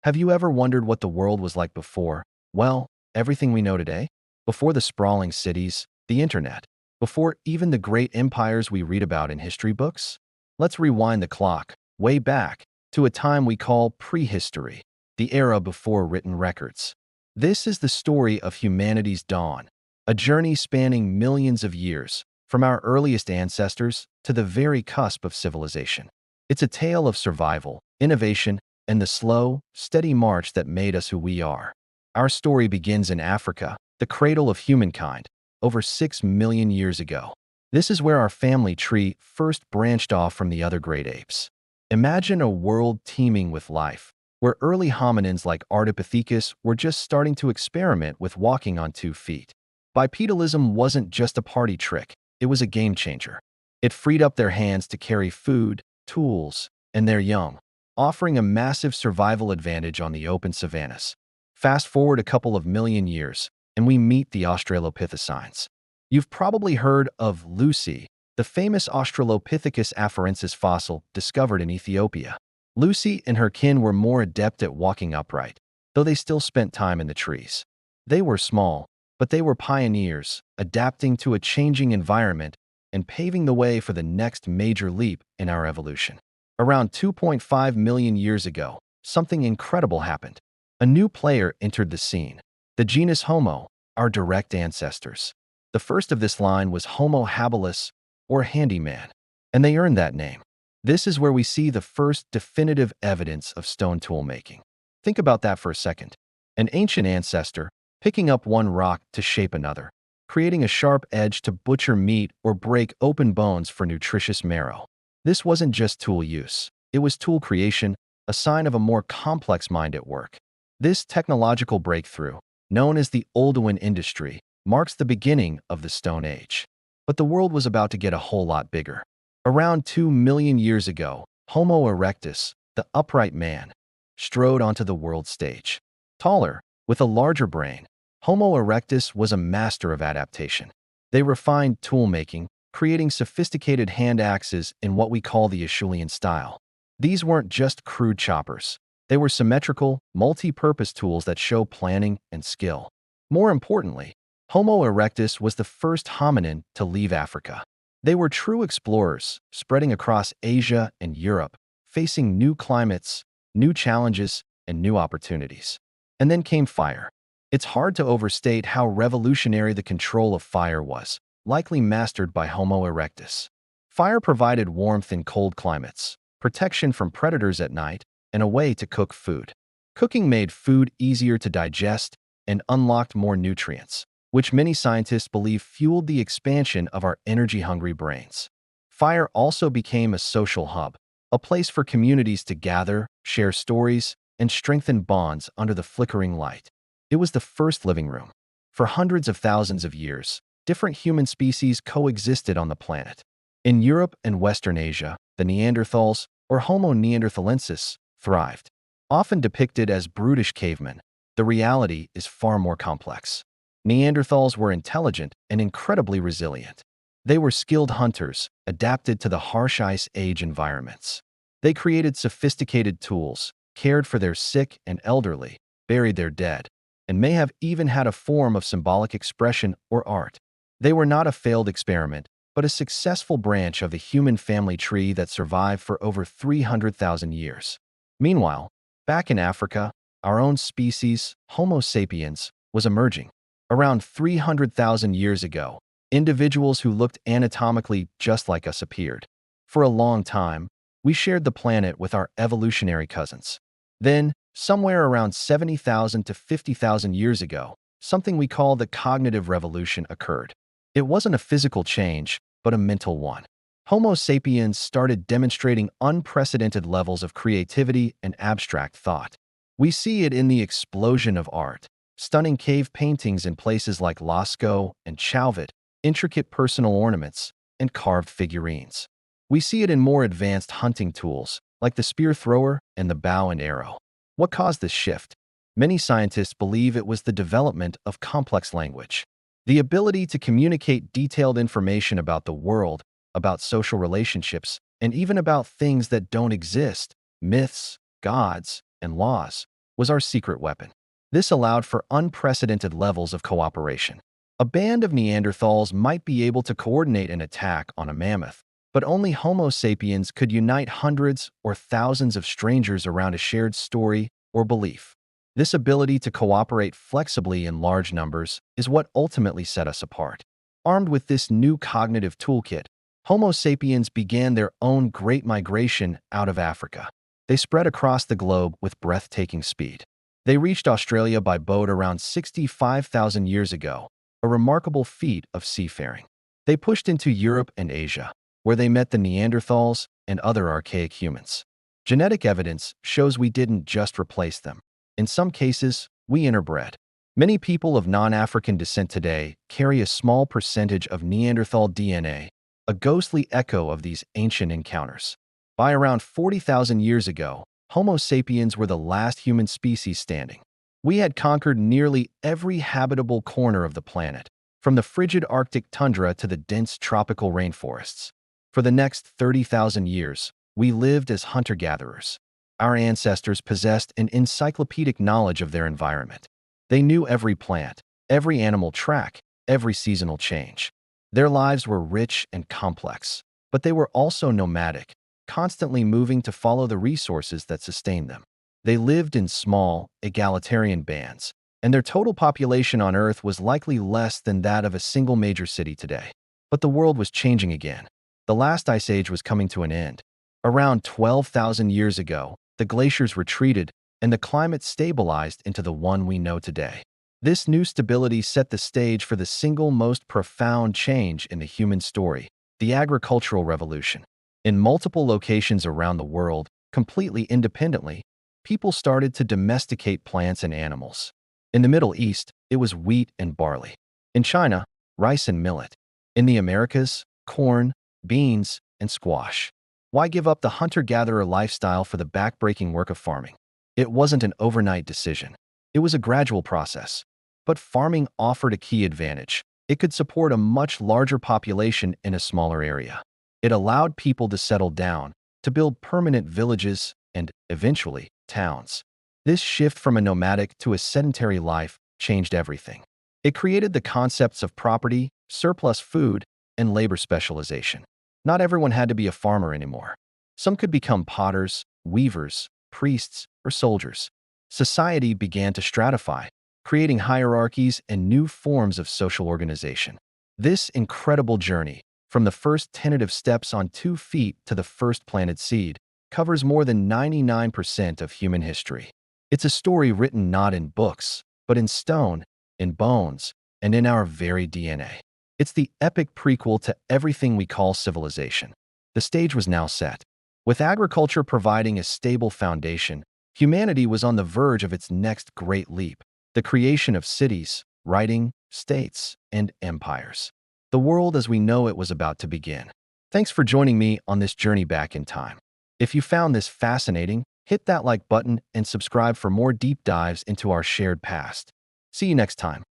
Have you ever wondered what the world was like before? Well, everything we know today? Before the sprawling cities, the internet, before even the great empires we read about in history books? Let's rewind the clock, way back, to a time we call prehistory, the era before written records. This is the story of humanity's dawn, a journey spanning millions of years, from our earliest ancestors to the very cusp of civilization. It's a tale of survival, innovation, and the slow, steady march that made us who we are. Our story begins in Africa, the cradle of humankind, over 6 million years ago. This is where our family tree first branched off from the other great apes. Imagine a world teeming with life, where early hominins like Ardipithecus were just starting to experiment with walking on 2 feet. Bipedalism wasn't just a party trick, it was a game changer. It freed up their hands to carry food, tools, and their young, offering a massive survival advantage on the open savannas. Fast forward a couple of million years, and we meet the Australopithecines. You've probably heard of Lucy, the famous Australopithecus afarensis fossil discovered in Ethiopia. Lucy and her kin were more adept at walking upright, though they still spent time in the trees. They were small, but they were pioneers, adapting to a changing environment and paving the way for the next major leap in our evolution. Around 2.5 million years ago, something incredible happened. A new player entered the scene, the genus Homo, our direct ancestors. The first of this line was Homo habilis, or handyman, and they earned that name. This is where we see the first definitive evidence of stone tool making. Think about that for a second. An ancient ancestor picking up one rock to shape another, creating a sharp edge to butcher meat or break open bones for nutritious marrow. This wasn't just tool use, it was tool creation, a sign of a more complex mind at work. This technological breakthrough, known as the Oldowan industry, marks the beginning of the Stone Age. But the world was about to get a whole lot bigger. Around 2 million years ago, Homo erectus, the upright man, strode onto the world stage. Taller, with a larger brain, Homo erectus was a master of adaptation. They refined tool-making, creating sophisticated hand axes in what we call the Acheulean style. These weren't just crude choppers. They were symmetrical, multi-purpose tools that show planning and skill. More importantly, Homo erectus was the first hominin to leave Africa. They were true explorers, spreading across Asia and Europe, facing new climates, new challenges, and new opportunities. And then came fire. It's hard to overstate how revolutionary the control of fire was, likely mastered by Homo erectus. Fire provided warmth in cold climates, protection from predators at night, and a way to cook food. Cooking made food easier to digest and unlocked more nutrients, which many scientists believe fueled the expansion of our energy-hungry brains. Fire also became a social hub, a place for communities to gather, share stories, and strengthen bonds under the flickering light. It was the first living room. For hundreds of thousands of years, different human species coexisted on the planet. In Europe and Western Asia, the Neanderthals, or Homo neanderthalensis, thrived. Often depicted as brutish cavemen, the reality is far more complex. Neanderthals were intelligent and incredibly resilient. They were skilled hunters, adapted to the harsh Ice Age environments. They created sophisticated tools, cared for their sick and elderly, buried their dead, and may have even had a form of symbolic expression or art. They were not a failed experiment, but a successful branch of the human family tree that survived for over 300,000 years. Meanwhile, back in Africa, our own species, Homo sapiens, was emerging. Around 300,000 years ago, individuals who looked anatomically just like us appeared. For a long time, we shared the planet with our evolutionary cousins. Then, somewhere around 70,000 to 50,000 years ago, something we call the cognitive revolution occurred. It wasn't a physical change, but a mental one. Homo sapiens started demonstrating unprecedented levels of creativity and abstract thought. We see it in the explosion of art, stunning cave paintings in places like Lascaux and Chauvet, intricate personal ornaments, and carved figurines. We see it in more advanced hunting tools, like the spear thrower and the bow and arrow. What caused this shift? Many scientists believe it was the development of complex language. The ability to communicate detailed information about the world, about social relationships, and even about things that don't exist, myths, gods, and laws, was our secret weapon. This allowed for unprecedented levels of cooperation. A band of Neanderthals might be able to coordinate an attack on a mammoth, but only Homo sapiens could unite hundreds or thousands of strangers around a shared story or belief. This ability to cooperate flexibly in large numbers is what ultimately set us apart. Armed with this new cognitive toolkit, Homo sapiens began their own great migration out of Africa. They spread across the globe with breathtaking speed. They reached Australia by boat around 65,000 years ago, a remarkable feat of seafaring. They pushed into Europe and Asia, where they met the Neanderthals and other archaic humans. Genetic evidence shows we didn't just replace them. In some cases, we interbred. Many people of non-African descent today carry a small percentage of Neanderthal DNA, a ghostly echo of these ancient encounters. By around 40,000 years ago, Homo sapiens were the last human species standing. We had conquered nearly every habitable corner of the planet, from the frigid Arctic tundra to the dense tropical rainforests. For the next 30,000 years, we lived as hunter-gatherers. Our ancestors possessed an encyclopedic knowledge of their environment. They knew every plant, every animal track, every seasonal change. Their lives were rich and complex, but they were also nomadic, constantly moving to follow the resources that sustained them. They lived in small, egalitarian bands, and their total population on Earth was likely less than that of a single major city today. But the world was changing again. The last ice age was coming to an end. Around 12,000 years ago, the glaciers retreated and the climate stabilized into the one we know today. This new stability set the stage for the single most profound change in the human story, the agricultural revolution. In multiple locations around the world, completely independently, people started to domesticate plants and animals. In the Middle East, it was wheat and barley. In China, rice and millet. In the Americas, corn, beans, and squash. Why give up the hunter-gatherer lifestyle for the back-breaking work of farming? It wasn't an overnight decision. It was a gradual process. But farming offered a key advantage. It could support a much larger population in a smaller area. It allowed people to settle down, to build permanent villages and, eventually, towns. This shift from a nomadic to a sedentary life changed everything. It created the concepts of property, surplus food, and labor specialization. Not everyone had to be a farmer anymore. Some could become potters, weavers, priests, or soldiers. Society began to stratify, creating hierarchies and new forms of social organization. This incredible journey, from the first tentative steps on 2 feet to the first planted seed, covers more than 99% of human history. It's a story written not in books, but in stone, in bones, and in our very DNA. It's the epic prequel to everything we call civilization. The stage was now set. With agriculture providing a stable foundation, humanity was on the verge of its next great leap, the creation of cities, writing, states, and empires. The world as we know it was about to begin. Thanks for joining me on this journey back in time. If you found this fascinating, hit that like button and subscribe for more deep dives into our shared past. See you next time.